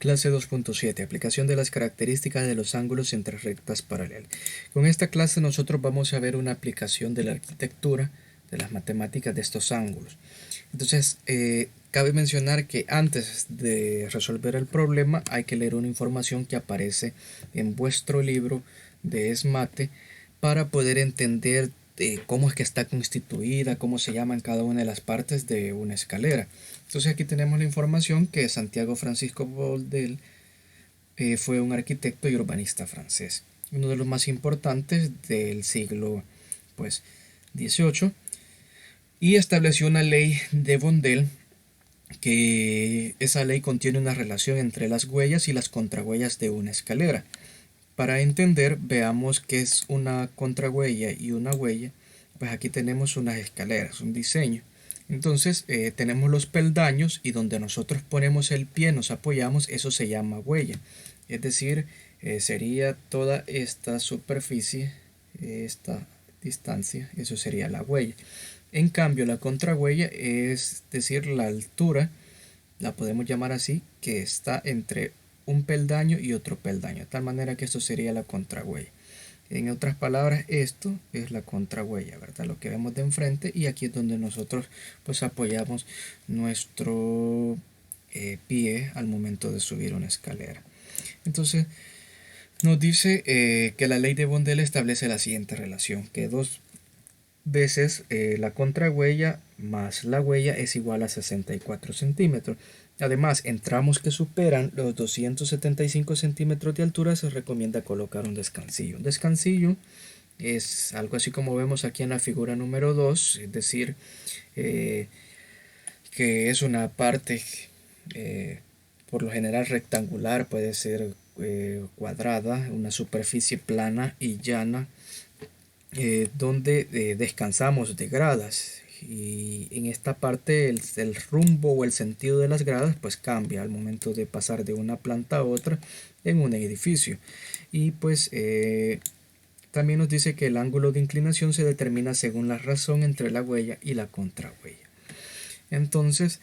Clase 2.7. Aplicación de las características de los ángulos entre rectas paralelas. Con esta clase nosotros vamos a ver una aplicación de la arquitectura, de las matemáticas de estos ángulos. Entonces, cabe mencionar que antes de resolver el problema hay que leer una información que aparece en vuestro libro de ESMATE para poder entender cómo es que está constituida, cómo se llaman cada una de las partes de una escalera. Entonces aquí tenemos la información que Santiago Francisco Boldel fue un arquitecto y urbanista francés, uno de los más importantes del siglo pues, XVIII, y estableció una ley de Boldel, que esa ley contiene una relación entre las huellas y las contrahuellas de una escalera. Para entender, veamos qué es una contrahuella y una huella. Pues aquí tenemos unas escaleras, un diseño. Entonces tenemos los peldaños y donde nosotros ponemos el pie, nos apoyamos, eso se llama huella. Es decir, sería toda esta superficie, esta distancia, eso sería la huella. En cambio, la contrahuella es decir, la altura, la podemos llamar así, que está entre un peldaño y otro peldaño, de tal manera que esto sería la contrahuella. En otras palabras, esto es la contrahuella, ¿verdad? Lo que vemos de enfrente, y aquí es donde nosotros pues apoyamos nuestro pie al momento de subir una escalera. Entonces nos dice que la ley de Boldel establece la siguiente relación, que dos veces la contrahuella más la huella es igual a 64 centímetros. Además, en tramos que superan los 275 centímetros de altura se recomienda colocar un descansillo. Un descansillo es algo así como vemos aquí en la figura número 2, es decir, eh, que es una parte por lo general rectangular, puede ser cuadrada, una superficie plana y llana, donde descansamos de gradas, y en esta parte el rumbo o el sentido de las gradas pues cambia al momento de pasar de una planta a otra en un edificio. Y pues también nos dice que el ángulo de inclinación se determina según la razón entre la huella y la contrahuella. Entonces,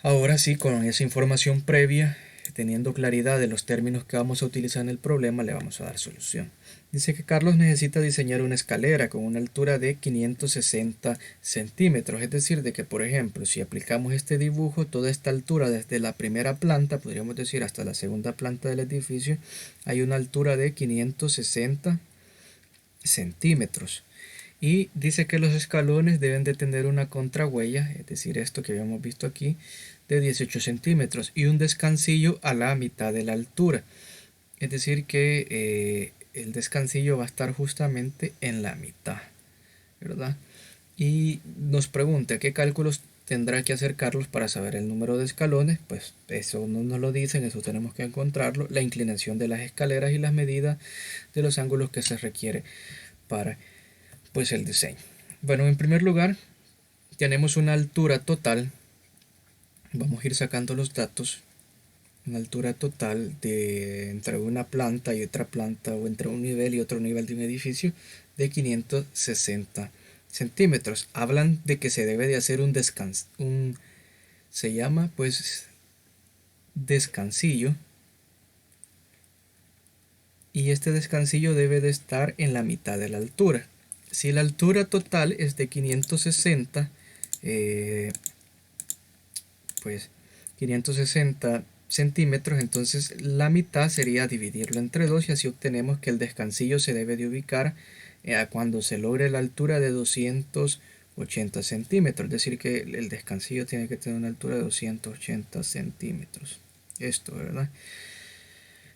ahora sí, con esa información previa, teniendo claridad de los términos que vamos a utilizar en el problema, le vamos a dar solución. Dice que Carlos necesita diseñar una escalera con una altura de 560 centímetros, es decir, de que por ejemplo, si aplicamos este dibujo, toda esta altura desde la primera planta, podríamos decir hasta la segunda planta del edificio, hay una altura de 560 centímetros. Y dice que los escalones deben de tener una contrahuella, es decir, esto que habíamos visto aquí, de 18 centímetros y un descansillo a la mitad de la altura. Es decir, que el descansillo va a estar justamente en la mitad, ¿verdad? Y nos pregunta qué cálculos tendrá que hacer Carlos para saber el número de escalones. Pues eso no nos lo dicen, eso tenemos que encontrarlo. La inclinación de las escaleras y las medidas de los ángulos que se requiere para pues el diseño. Bueno, en primer lugar tenemos una altura total. Vamos a ir sacando los datos. Una altura total de entre una planta y otra planta, o entre un nivel y otro nivel de un edificio, de 560 centímetros. Hablan de que se debe de hacer un descanso, se llama pues descansillo, y este descansillo debe de estar en la mitad de la altura. Si la altura total es de 560, pues 560 centímetros, entonces la mitad sería dividirlo entre 2, y así obtenemos que el descansillo se debe de ubicar cuando se logre la altura de 280 centímetros, es decir que el descansillo tiene que tener una altura de 280 centímetros, esto, ¿verdad?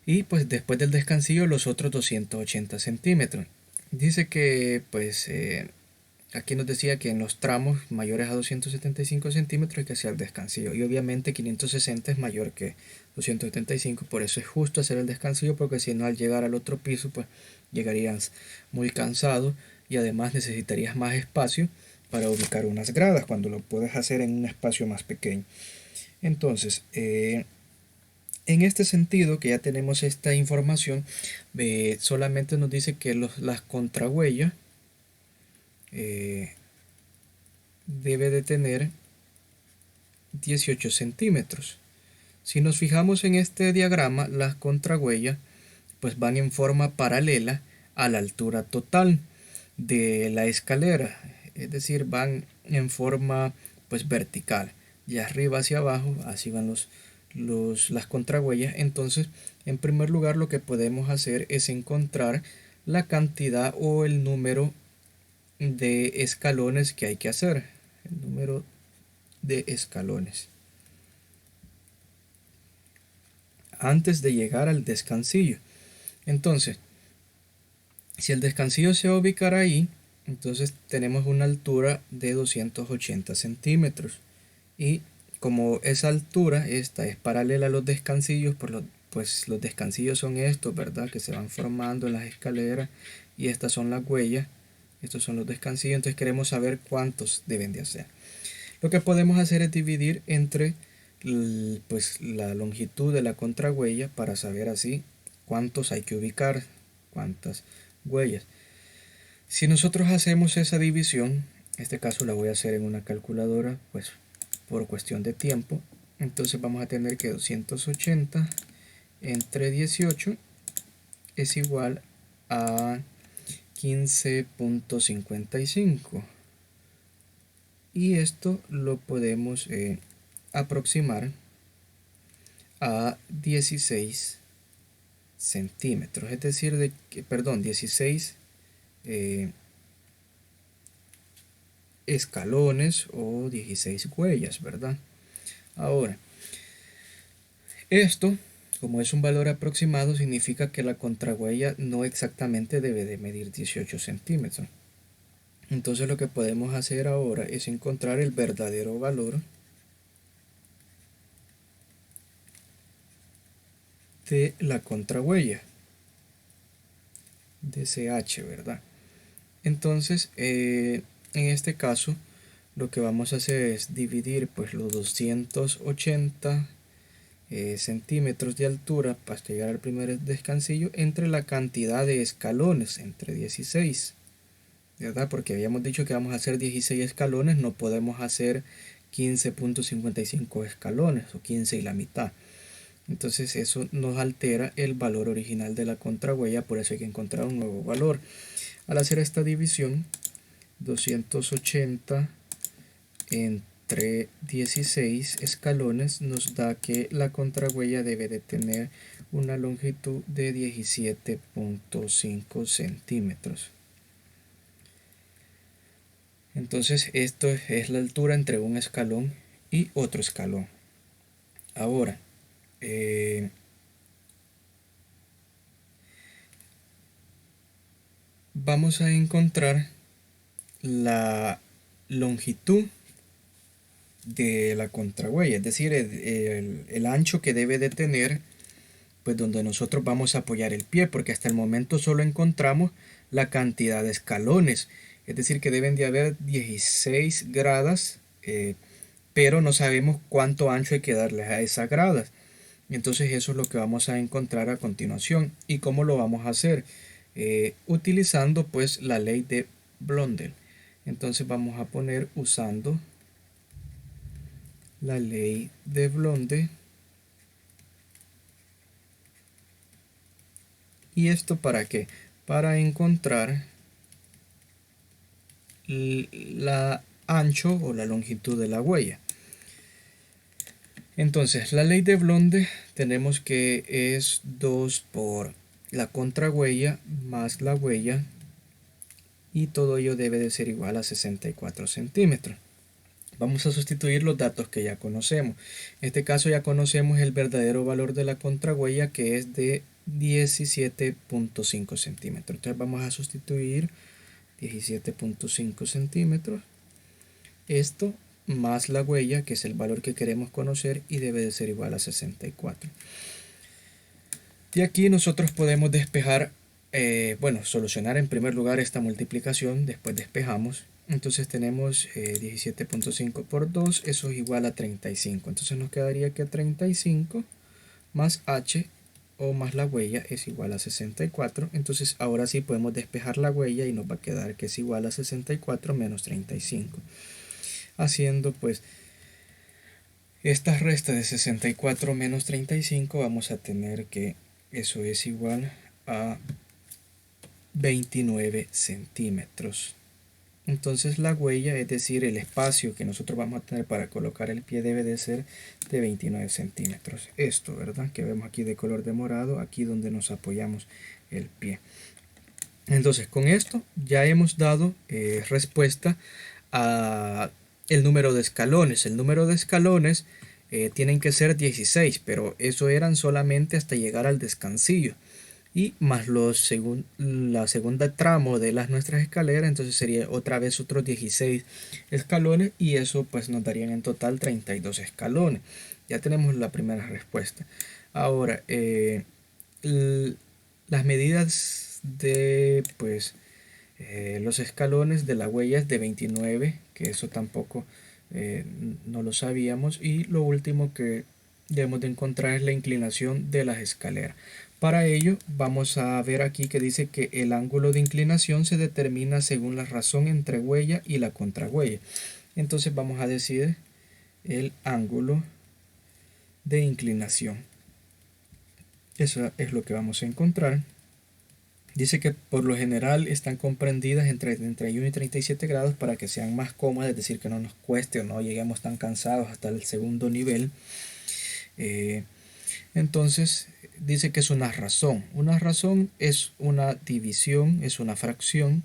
Y pues después del descansillo los otros 280 centímetros. Dice que pues aquí nos decía que en los tramos mayores a 275 centímetros hay que hacer el descansillo, y obviamente 560 es mayor que 275, por eso es justo hacer el descansillo, porque si no, al llegar al otro piso pues llegarías muy cansado, y además necesitarías más espacio para ubicar unas gradas cuando lo puedes hacer en un espacio más pequeño. Entonces en este sentido, que ya tenemos esta información, solamente nos dice que las contrahuellas debe de tener 18 centímetros. Si nos fijamos en este diagrama, las contrahuellas pues van en forma paralela a la altura total de la escalera, es decir, van en forma pues vertical, de arriba hacia abajo, así van las contrahuellas. Entonces, en primer lugar, lo que podemos hacer es encontrar la cantidad o el número de escalones que hay que hacer, el número de escalones antes de llegar al descansillo. Entonces, si el descansillo se va a ubicar ahí, entonces tenemos una altura de 280 centímetros. Y como esa altura, esta es paralela a los descansillos, pues los descansillos son estos, ¿verdad? Que se van formando en las escaleras y estas son las huellas. Estos son los descansillos, entonces queremos saber cuántos deben de hacer. Lo que podemos hacer es dividir entre pues la longitud de la contrahuella para saber así cuántos hay que ubicar, cuántas huellas. Si nosotros hacemos esa división, en este caso la voy a hacer en una calculadora, pues por cuestión de tiempo, entonces vamos a tener que 280 entre 18 es igual a 15.55 y esto lo podemos aproximar a 16 centímetros, es decir, 16 escalones o 16 huellas, ¿verdad? Ahora, esto, como es un valor aproximado, significa que la contrahuella no exactamente debe de medir 18 centímetros. Entonces lo que podemos hacer ahora es encontrar el verdadero valor de la contrahuella, de CH, ¿verdad? Entonces, en este caso, lo que vamos a hacer es dividir pues los 280 centímetros de altura para llegar al primer descansillo entre la cantidad de escalones, entre 16, ¿verdad? Porque habíamos dicho que vamos a hacer 16 escalones, no podemos hacer 15.55 escalones o 15 y la mitad. Entonces eso nos altera el valor original de la contrahuella, por eso hay que encontrar un nuevo valor. Al hacer esta división, 280 entre 16 escalones nos da que la contrahuella debe de tener una longitud de 17.5 centímetros. Entonces esto es la altura entre un escalón y otro escalón. Ahora, vamos a encontrar la longitud de la contrahuella, es decir, el ancho que debe de tener, pues donde nosotros vamos a apoyar el pie, porque hasta el momento solo encontramos la cantidad de escalones, es decir, que deben de haber 16 gradas, pero no sabemos cuánto ancho hay que darles a esas gradas. Entonces eso es lo que vamos a encontrar a continuación. ¿Y cómo lo vamos a hacer? Utilizando pues la ley de Blondel. Entonces vamos a poner usando la ley de Blondel. ¿Y esto para qué? Para encontrar la ancho o la longitud de la huella. Entonces, la ley de Blondel tenemos que es 2 por la contrahuella más la huella, y todo ello debe de ser igual a 64 centímetros. Vamos a sustituir los datos que ya conocemos. En este caso ya conocemos el verdadero valor de la contrahuella, que es de 17.5 centímetros. Entonces vamos a sustituir 17.5 centímetros. Esto más la huella, que es el valor que queremos conocer, y debe de ser igual a 64. De aquí nosotros podemos despejar, solucionar en primer lugar esta multiplicación, después despejamos. Entonces tenemos 17.5 por 2, eso es igual a 35. Entonces nos quedaría que 35 más h o más la huella es igual a 64. Entonces ahora sí podemos despejar la huella y nos va a quedar que es igual a 64 menos 35. Haciendo pues Esta resta de 64 menos 35 vamos a tener que eso es igual a 29 centímetros. Entonces la huella, es decir, el espacio que nosotros vamos a tener para colocar el pie debe de ser de 29 centímetros. Esto, ¿verdad? Que vemos aquí de color de morado, aquí donde nos apoyamos el pie. Entonces con esto ya hemos dado respuesta a el número de escalones. El número de escalones tienen que ser 16, pero eso eran solamente hasta llegar al descansillo. Y más la segunda tramo de nuestras escaleras, entonces sería otra vez otros 16 escalones y eso pues nos darían en total 32 escalones. Ya tenemos la primera respuesta. Ahora, las medidas de pues los escalones de la huella es de 29, que eso tampoco no lo sabíamos. Y lo último que debemos de encontrar es la inclinación de las escaleras. Para ello vamos a ver aquí que dice que el ángulo de inclinación se determina según la razón entre huella y la contrahuella. Entonces vamos a decir el ángulo de inclinación. Eso es lo que vamos a encontrar. Dice que por lo general están comprendidas entre 31 y 37 grados para que sean más cómodas, es decir, que no nos cueste o no lleguemos tan cansados hasta el segundo nivel. Entonces dice que es una razón. Una razón es una división, es una fracción.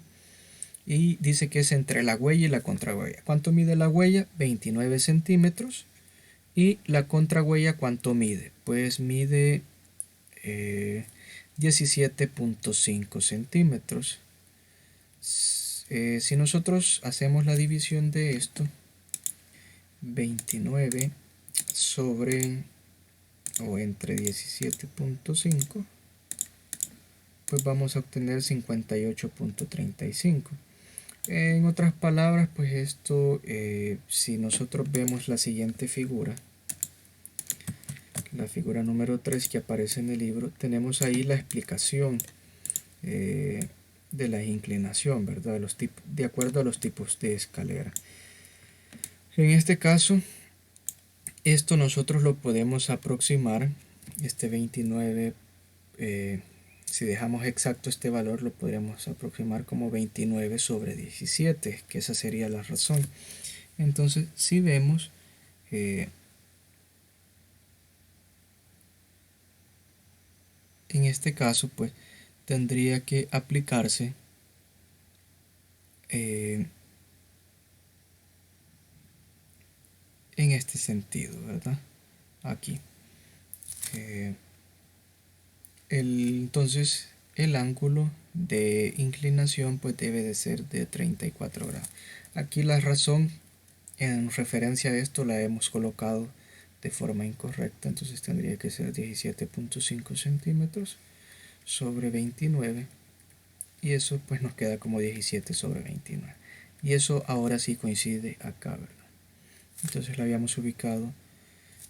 Y dice que es entre la huella y la contrahuella. ¿Cuánto mide la huella? 29 centímetros. Y la contrahuella, ¿cuánto mide? Pues mide 17.5 centímetros. Si nosotros hacemos la división de esto, 29 sobre o entre 17.5, pues vamos a obtener 58.35. En otras palabras, pues esto, si nosotros vemos la siguiente figura, la figura número 3 que aparece en el libro, tenemos ahí la explicación de la inclinación, ¿verdad? De acuerdo a los tipos de escalera. En este caso, esto nosotros lo podemos aproximar, este 29, si dejamos exacto este valor, lo podríamos aproximar como 29 sobre 17, que esa sería la razón. Entonces, si vemos, en este caso, pues tendría que aplicarse en este sentido, ¿verdad? Aquí. Entonces, el ángulo de inclinación pues debe de ser de 34 grados. Aquí la razón en referencia a esto la hemos colocado de forma incorrecta, entonces tendría que ser 17.5 centímetros sobre 29 y eso pues nos queda como 17 sobre 29 y eso ahora sí coincide acá, ¿verdad? Entonces la habíamos ubicado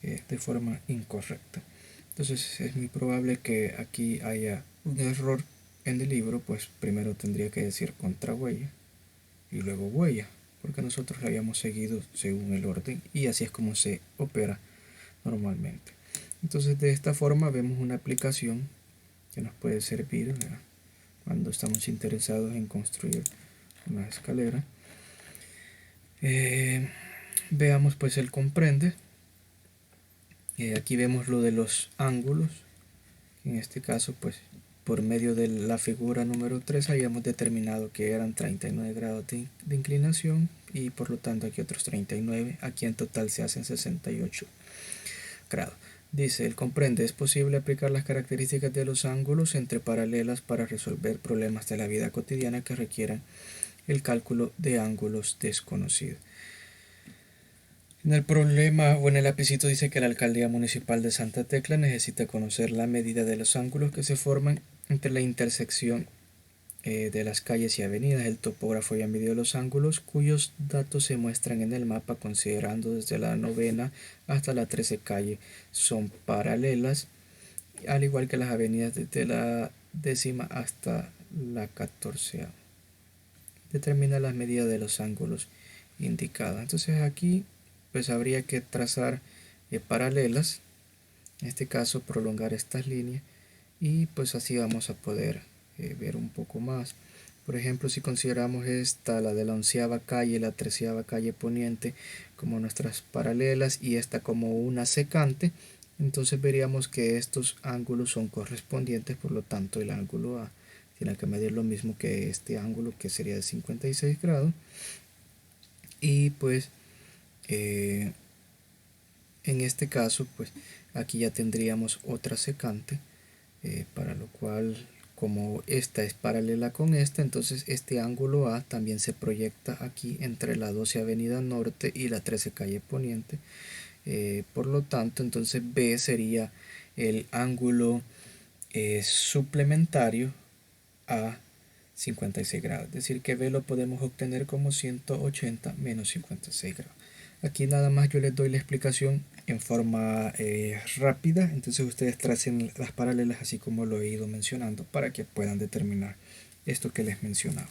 de forma incorrecta. Entonces es muy probable que aquí haya un error en el libro, pues primero tendría que decir contrahuella y luego huella, porque nosotros la habíamos seguido según el orden y así es como se opera normalmente. Entonces de esta forma vemos una aplicación que nos puede servir, ¿verdad?, cuando estamos interesados en construir una escalera. Veamos pues el comprende. Aquí vemos lo de los ángulos. En este caso pues por medio de la figura número 3 habíamos determinado que eran 39 grados de inclinación y por lo tanto aquí otros 39, aquí en total se hacen 68 grados. Dice, el comprende, es posible aplicar las características de los ángulos entre paralelas para resolver problemas de la vida cotidiana que requieran el cálculo de ángulos desconocidos. En el problema o en el lapicito dice que la alcaldía municipal de Santa Tecla necesita conocer la medida de los ángulos que se forman entre la intersección de las calles y avenidas. El topógrafo ya midió los ángulos cuyos datos se muestran en el mapa considerando desde la 9ª hasta la 13 calle son paralelas, al igual que las avenidas desde la 10ª hasta la 14ª. Determina las medidas de los ángulos indicadas. Entonces aquí pues habría que trazar paralelas, en este caso prolongar estas líneas, y pues así vamos a poder ver un poco más. Por ejemplo, si consideramos esta, la de la 11ª calle y la 13ª calle poniente, como nuestras paralelas y esta como una secante, entonces veríamos que estos ángulos son correspondientes, por lo tanto el ángulo A tiene que medir lo mismo que este ángulo, que sería de 56 grados. Y pues en este caso, pues aquí ya tendríamos otra secante, para lo cual, como esta es paralela con esta, entonces este ángulo A también se proyecta aquí entre la 12 Avenida Norte y la 13 Calle Poniente. Por lo tanto, entonces B sería el ángulo suplementario a 56 grados. Es decir, que B lo podemos obtener como 180 menos 56 grados. Aquí nada más yo les doy la explicación en forma rápida, entonces ustedes tracen las paralelas así como lo he ido mencionando para que puedan determinar esto que les mencionaba.